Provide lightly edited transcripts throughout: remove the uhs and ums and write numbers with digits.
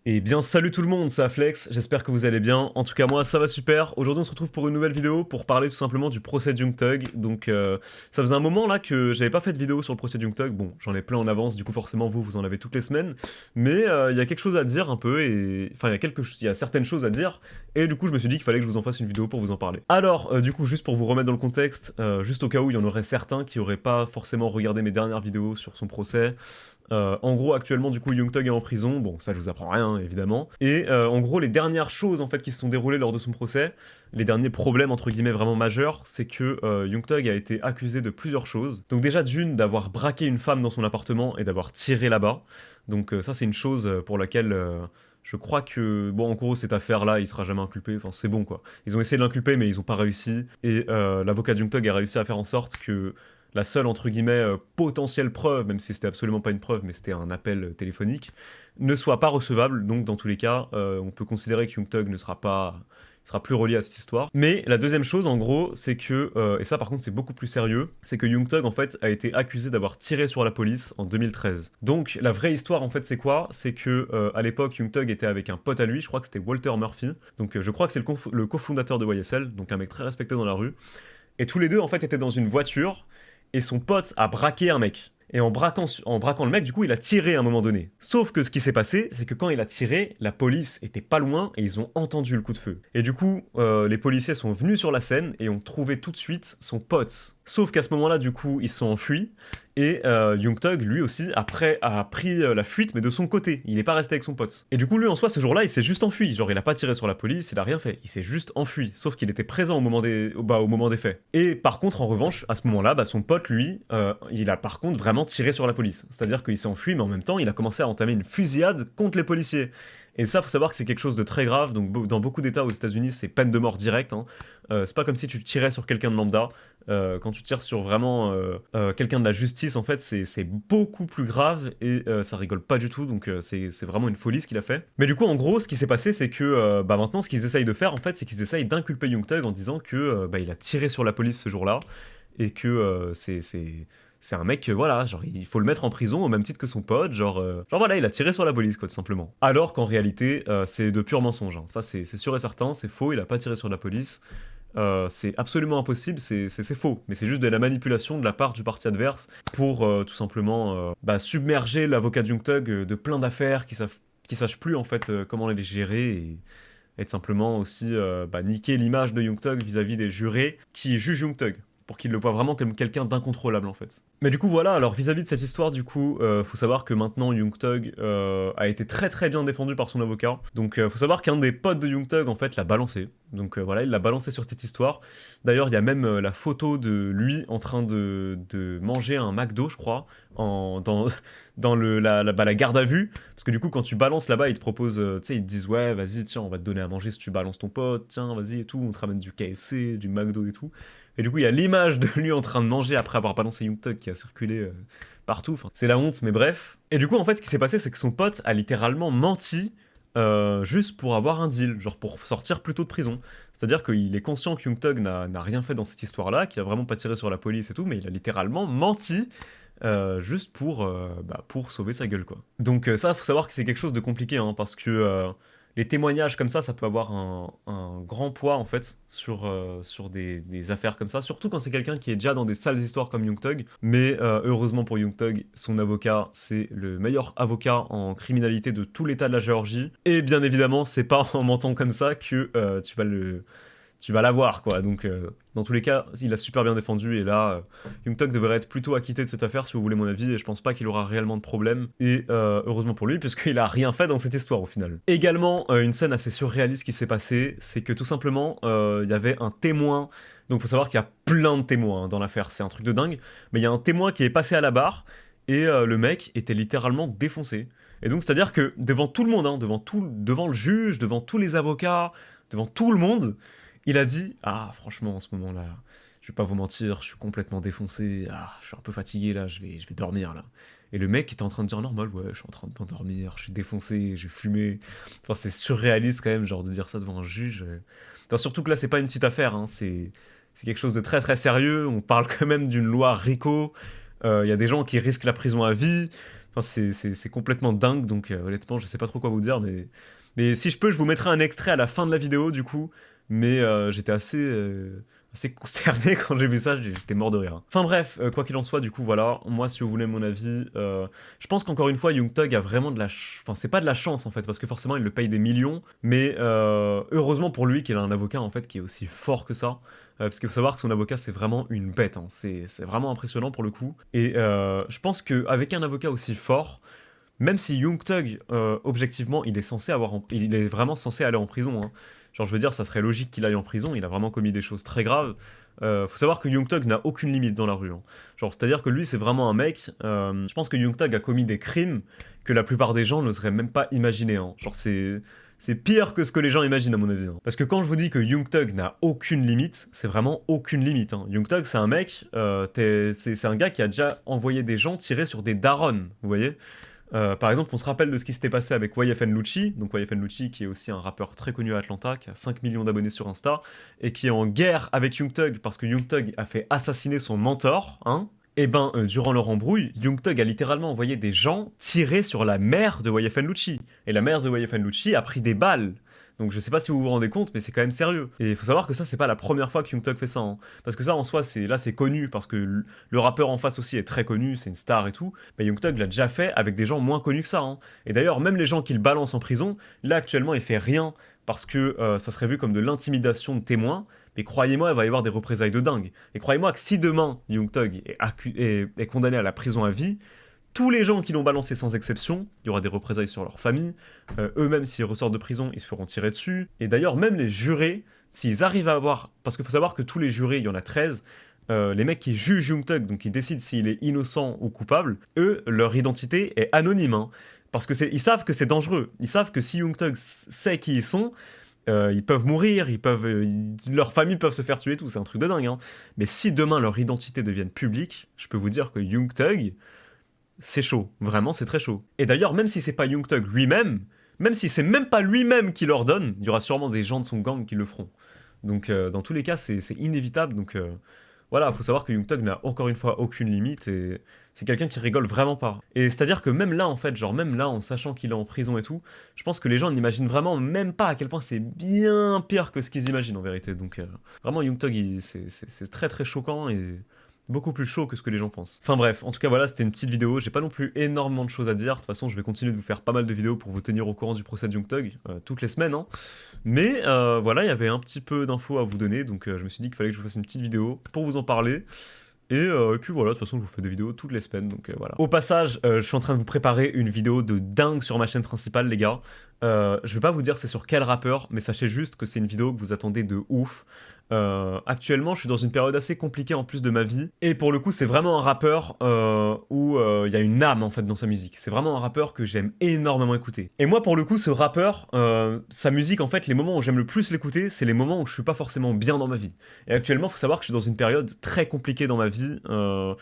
Eh bien salut tout le monde, c'est Aflex, j'espère que vous allez bien. En tout cas moi ça va super. Aujourd'hui on se retrouve pour une nouvelle vidéo pour parler tout simplement du procès de Young Thug. Donc ça faisait un moment là que j'avais pas fait de vidéo sur le procès de Young Thug. Bon j'en ai plein en avance, du coup forcément vous en avez toutes les semaines. Mais il y a quelque chose à dire un peu et... Enfin il y a certaines choses à dire. Et du coup je me suis dit qu'il fallait que je vous en fasse une vidéo pour vous en parler. Alors du coup juste pour vous remettre dans le contexte, juste au cas où il y en aurait certains qui auraient pas forcément regardé mes dernières vidéos sur son procès. En gros, actuellement, du coup, Young Thug est en prison. Bon, ça, je vous apprends rien, évidemment. Et en gros, les dernières choses en fait qui se sont déroulées lors de son procès, les derniers problèmes entre guillemets vraiment majeurs, c'est que Young Thug a été accusé de plusieurs choses. Donc déjà d'une d'avoir braqué une femme dans son appartement et d'avoir tiré là-bas. Donc ça, c'est une chose pour laquelle je crois que, bon, en gros, cette affaire-là, il sera jamais inculpé. Enfin, c'est bon, quoi. Ils ont essayé de l'inculper, mais ils ont pas réussi. Et l'avocat de Young Thug a réussi à faire en sorte que la seule, entre guillemets, potentielle preuve, même si c'était absolument pas une preuve, mais c'était un appel téléphonique, ne soit pas recevable. Donc, dans tous les cas, on peut considérer que Young Thug ne sera pas... il sera plus relié à cette histoire. Mais la deuxième chose, en gros, c'est que, et ça par contre c'est beaucoup plus sérieux, c'est que Young Thug en fait a été accusé d'avoir tiré sur la police en 2013. Donc la vraie histoire en fait c'est quoi? C'est que à l'époque Young Thug était avec un pote à lui, je crois que c'était Walter Murphy, donc je crois que c'est le cofondateur de YSL, donc un mec très respecté dans la rue, et tous les deux en fait étaient dans une voiture, et son pote a braqué un mec. Et en braquant le mec, du coup, il a tiré à un moment donné. Sauf que ce qui s'est passé, c'est que quand il a tiré, la police était pas loin et ils ont entendu le coup de feu. Et du coup, les policiers sont venus sur la scène et ont trouvé tout de suite son pote. Sauf qu'à ce moment-là, du coup, ils se sont enfuis. Et Young Thug, lui aussi, après, a pris la fuite, mais de son côté. Il n'est pas resté avec son pote. Et du coup, lui, en soi, ce jour-là, il s'est juste enfui. Genre, il a pas tiré sur la police, il a rien fait. Il s'est juste enfui. Sauf qu'il était présent au moment des faits. Et par contre, en revanche, à ce moment-là, son pote, lui, il a par contre vraiment tiré sur la police. C'est-à-dire qu'il s'est enfui, mais en même temps, il a commencé à entamer une fusillade contre les policiers. Et ça, faut savoir que c'est quelque chose de très grave. Donc, dans beaucoup d'États aux États-Unis, c'est peine de mort directe. Hein. C'est pas comme si tu tirais sur quelqu'un de lambda. Quand tu tires sur vraiment quelqu'un de la justice, en fait, c'est beaucoup plus grave et ça rigole pas du tout. Donc, c'est vraiment une folie ce qu'il a fait. Mais du coup, en gros, ce qui s'est passé, c'est que maintenant, ce qu'ils essayent de faire, en fait, c'est qu'ils essayent d'inculper Young Thug en disant que il a tiré sur la police ce jour-là et que c'est un mec, voilà, genre il faut le mettre en prison au même titre que son pote, genre voilà, il a tiré sur la police, quoi, tout simplement. Alors qu'en réalité, c'est de purs mensonges. Hein. Ça, c'est sûr et certain, c'est faux, il a pas tiré sur la police. C'est absolument impossible, c'est faux, mais c'est juste de la manipulation de la part du parti adverse pour tout simplement submerger l'avocat de Young Thug de plein d'affaires qui sachent plus en fait comment les gérer et tout simplement aussi niquer l'image de Young Thug vis-à-vis des jurés qui jugent Young Thug pour qu'ils le voient vraiment comme quelqu'un d'incontrôlable en fait. Mais du coup voilà, alors vis-à-vis de cette histoire du coup, faut savoir que maintenant Young Thug a été très très bien défendu par son avocat. Donc faut savoir qu'un des potes de Young Thug en fait l'a balancé. Donc voilà, il l'a balancé sur cette histoire. D'ailleurs il y a même la photo de lui en train de manger un McDo je crois, dans la garde à vue. Parce que du coup quand tu balances là-bas ils te proposent, tu sais ils te disent ouais vas-y tiens on va te donner à manger si tu balances ton pote, tiens vas-y et tout, on te ramène du KFC, du McDo et tout. Et du coup, il y a l'image de lui en train de manger après avoir balancé Young Thug qui a circulé partout. Enfin, c'est la honte, mais bref. Et du coup, en fait, ce qui s'est passé, c'est que son pote a littéralement menti juste pour avoir un deal, genre pour sortir plus tôt de prison. C'est-à-dire qu'il est conscient que Young Thug n'a rien fait dans cette histoire-là, qu'il a vraiment pas tiré sur la police et tout, mais il a littéralement menti juste pour sauver sa gueule, quoi. Donc ça, faut savoir que c'est quelque chose de compliqué, hein, parce que les témoignages comme ça peut avoir un grand poids en fait sur des affaires comme ça, surtout quand c'est quelqu'un qui est déjà dans des sales histoires comme Young Thug. Mais heureusement pour Young Thug, son avocat, c'est le meilleur avocat en criminalité de tout l'état de la Géorgie. Et bien évidemment, c'est pas en mentant comme ça que tu vas l'avoir, quoi. Donc, dans tous les cas, il a super bien défendu, et là, Young Thug devrait être plutôt acquitté de cette affaire, si vous voulez mon avis, et je pense pas qu'il aura réellement de problème, et heureusement pour lui, puisqu'il a rien fait dans cette histoire, au final. Également, une scène assez surréaliste qui s'est passée, c'est que tout simplement, il y avait un témoin, donc faut savoir qu'il y a plein de témoins hein, dans l'affaire, c'est un truc de dingue, mais il y a un témoin qui est passé à la barre, et le mec était littéralement défoncé. Et donc, c'est-à-dire que devant tout le monde, hein, devant le juge, devant tous les avocats, devant tout le monde, il a dit ah franchement en ce moment-là, je vais pas vous mentir, je suis complètement défoncé, je suis un peu fatigué là, je vais dormir là. Et le mec était en train de dire normal, ouais, je suis en train de m'endormir, je suis défoncé, j'ai fumé. Enfin, c'est surréaliste quand même, genre de dire ça devant un juge. Enfin, surtout que là, c'est pas une petite affaire, hein, c'est quelque chose de très très sérieux. On parle quand même d'une loi RICO. Il y a des gens qui risquent la prison à vie. Enfin, c'est complètement dingue, donc honnêtement, je sais pas trop quoi vous dire, mais si je peux, je vous mettrai un extrait à la fin de la vidéo, du coup. Mais j'étais assez consterné quand j'ai vu ça, j'étais mort de rire. Enfin bref, quoi qu'il en soit, du coup, voilà. Moi, si vous voulez mon avis, je pense qu'encore une fois, Young Thug a vraiment de la... Enfin, c'est pas de la chance, en fait, parce que forcément, il le paye des millions. Mais heureusement pour lui qu'il a un avocat, en fait, qui est aussi fort que ça. Parce qu'il faut savoir que son avocat, c'est vraiment une bête. Hein. C'est vraiment impressionnant pour le coup. Et je pense qu'avec un avocat aussi fort, même si Young Thug, objectivement, il est vraiment censé aller en prison. Hein. Genre, je veux dire, ça serait logique qu'il aille en prison. Il a vraiment commis des choses très graves. Faut savoir que Young Thug n'a aucune limite dans la rue. Hein. Genre, c'est-à-dire que lui, c'est vraiment un mec. Je pense que Young Thug a commis des crimes que la plupart des gens n'oseraient même pas imaginer. Hein. Genre, c'est pire que ce que les gens imaginent, à mon avis. Hein. Parce que quand je vous dis que Young Thug n'a aucune limite, c'est vraiment aucune limite. Hein. Young Thug, c'est un mec, c'est un gars qui a déjà envoyé des gens tirer sur des darons, vous voyez. Par exemple, on se rappelle de ce qui s'était passé avec YFN Lucci, donc YFN Lucci qui est aussi un rappeur très connu à Atlanta, qui a 5 millions d'abonnés sur Insta, et qui est en guerre avec Young Thug parce que Young Thug a fait assassiner son mentor, hein. Et ben, durant leur embrouille, Young Thug a littéralement envoyé des gens tirer sur la mère de YFN Lucci. Et la mère de YFN Lucci a pris des balles. Donc je sais pas si vous vous rendez compte, mais c'est quand même sérieux. Et il faut savoir que ça, c'est pas la première fois que Young Thug fait ça. Hein. Parce que ça, en soi, c'est connu, parce que le rappeur en face aussi est très connu, c'est une star et tout. Mais Young Thug l'a déjà fait avec des gens moins connus que ça. Hein. Et d'ailleurs, même les gens qu'il balance en prison, là actuellement, il fait rien, parce que ça serait vu comme de l'intimidation de témoins. Mais croyez-moi, il va y avoir des représailles de dingue. Et croyez-moi que si demain, Young Thug est condamné à la prison à vie, tous les gens qui l'ont balancé sans exception, il y aura des représailles sur leur famille, eux-mêmes s'ils ressortent de prison, ils se feront tirer dessus, et d'ailleurs même les jurés, s'ils arrivent à avoir, parce qu'il faut savoir que tous les jurés, il y en a 13, les mecs qui jugent Young Thug, donc qui décident s'il est innocent ou coupable, eux, leur identité est anonyme, hein, parce que ils savent que c'est dangereux, ils savent que si Young Thug sait qui ils sont, ils peuvent mourir, leurs familles peuvent se faire tuer et tout, c'est un truc de dingue. Hein. Mais si demain leur identité devienne publique, je peux vous dire que Young Thug, c'est chaud, vraiment c'est très chaud. Et d'ailleurs, même si c'est pas Young Thug lui-même, même si c'est même pas lui-même qui l'ordonne, il y aura sûrement des gens de son gang qui le feront. Donc dans tous les cas, c'est inévitable, donc voilà, faut savoir que Young Thug n'a encore une fois aucune limite, et c'est quelqu'un qui rigole vraiment pas. Et c'est-à-dire que même là, en fait, genre même là, en sachant qu'il est en prison et tout, je pense que les gens n'imaginent vraiment même pas à quel point c'est bien pire que ce qu'ils imaginent en vérité. Donc vraiment, Young Thug, c'est très très choquant, et beaucoup plus chaud que ce que les gens pensent. Enfin bref, en tout cas voilà, c'était une petite vidéo, j'ai pas non plus énormément de choses à dire, de toute façon je vais continuer de vous faire pas mal de vidéos pour vous tenir au courant du procès de Young Thug, toutes les semaines, hein. Mais voilà, il y avait un petit peu d'infos à vous donner, donc je me suis dit qu'il fallait que je vous fasse une petite vidéo pour vous en parler. Et puis voilà, de toute façon je vous fais des vidéos toutes les semaines, donc voilà. Au passage, je suis en train de vous préparer une vidéo de dingue sur ma chaîne principale, les gars. Je vais pas vous dire c'est sur quel rappeur, mais sachez juste que c'est une vidéo que vous attendez de ouf. Actuellement, je suis dans une période assez compliquée en plus de ma vie, et pour le coup, c'est vraiment un rappeur où il y a une âme en fait dans sa musique. C'est vraiment un rappeur que j'aime énormément écouter. Et moi, pour le coup, ce rappeur, sa musique, en fait, les moments où j'aime le plus l'écouter, c'est les moments où je suis pas forcément bien dans ma vie. Et actuellement, faut savoir que je suis dans une période très compliquée dans ma vie. Je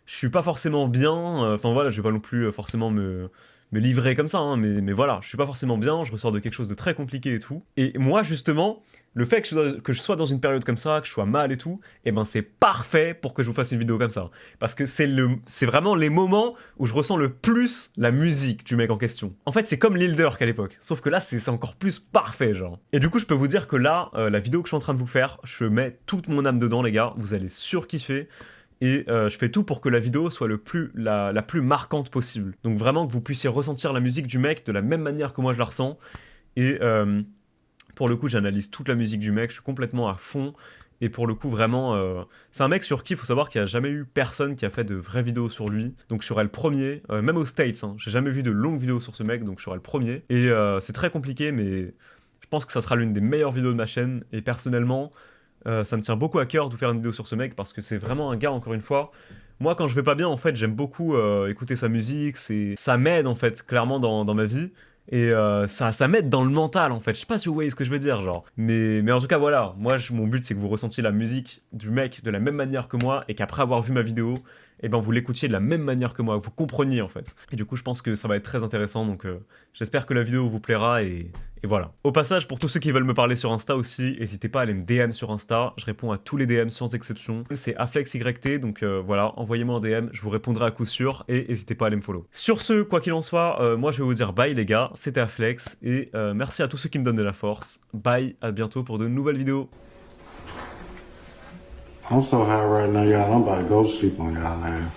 suis pas forcément bien. Enfin voilà, je vais pas non plus forcément me livrer comme ça, hein, mais voilà, je suis pas forcément bien, je ressors de quelque chose de très compliqué et tout. Et moi, justement, le fait que je sois dans une période comme ça, que je sois mal et tout, et ben c'est parfait pour que je vous fasse une vidéo comme ça. Parce que c'est vraiment les moments où je ressens le plus la musique du mec en question. En fait, c'est comme Lil Durk à l'époque, sauf que là, c'est encore plus parfait, genre. Et du coup, je peux vous dire que là, la vidéo que je suis en train de vous faire, je mets toute mon âme dedans, les gars, vous allez surkiffer. Et je fais tout pour que la vidéo soit la plus marquante possible. Donc vraiment que vous puissiez ressentir la musique du mec de la même manière que moi je la ressens. Et pour le coup, j'analyse toute la musique du mec, je suis complètement à fond. Et pour le coup, vraiment, c'est un mec sur qui il faut savoir qu'il n'y a jamais eu personne qui a fait de vraies vidéos sur lui. Donc je serai le premier, même aux States, hein, j'ai jamais vu de longues vidéos sur ce mec, donc je serai le premier. Et c'est très compliqué, mais je pense que ça sera l'une des meilleures vidéos de ma chaîne. Et personnellement, ça me tient beaucoup à cœur de vous faire une vidéo sur ce mec parce que c'est vraiment un gars, encore une fois. Moi, quand je vais pas bien, en fait, j'aime beaucoup écouter sa musique. Ça m'aide, en fait, clairement dans ma vie. Et ça m'aide dans le mental, en fait. Je sais pas si vous voyez ce que je veux dire, genre. Mais en tout cas, voilà. Moi, mon but, c'est que vous ressentiez la musique du mec de la même manière que moi et qu'après avoir vu ma vidéo, et ben vous l'écoutiez de la même manière que moi, que vous compreniez, en fait. Et du coup, je pense que ça va être très intéressant. Donc, j'espère que la vidéo vous plaira et Et voilà. Au passage, pour tous ceux qui veulent me parler sur Insta aussi, n'hésitez pas à aller me DM sur Insta. Je réponds à tous les DM sans exception. C'est AflexYT, donc voilà, envoyez-moi un DM, je vous répondrai à coup sûr et n'hésitez pas à aller me follow. Sur ce, quoi qu'il en soit, moi je vais vous dire bye les gars, c'était Aflex et merci à tous ceux qui me donnent de la force. Bye, à bientôt pour de nouvelles vidéos. I'm so high right now, y'all. I'm about to go to sleep on y'all, man.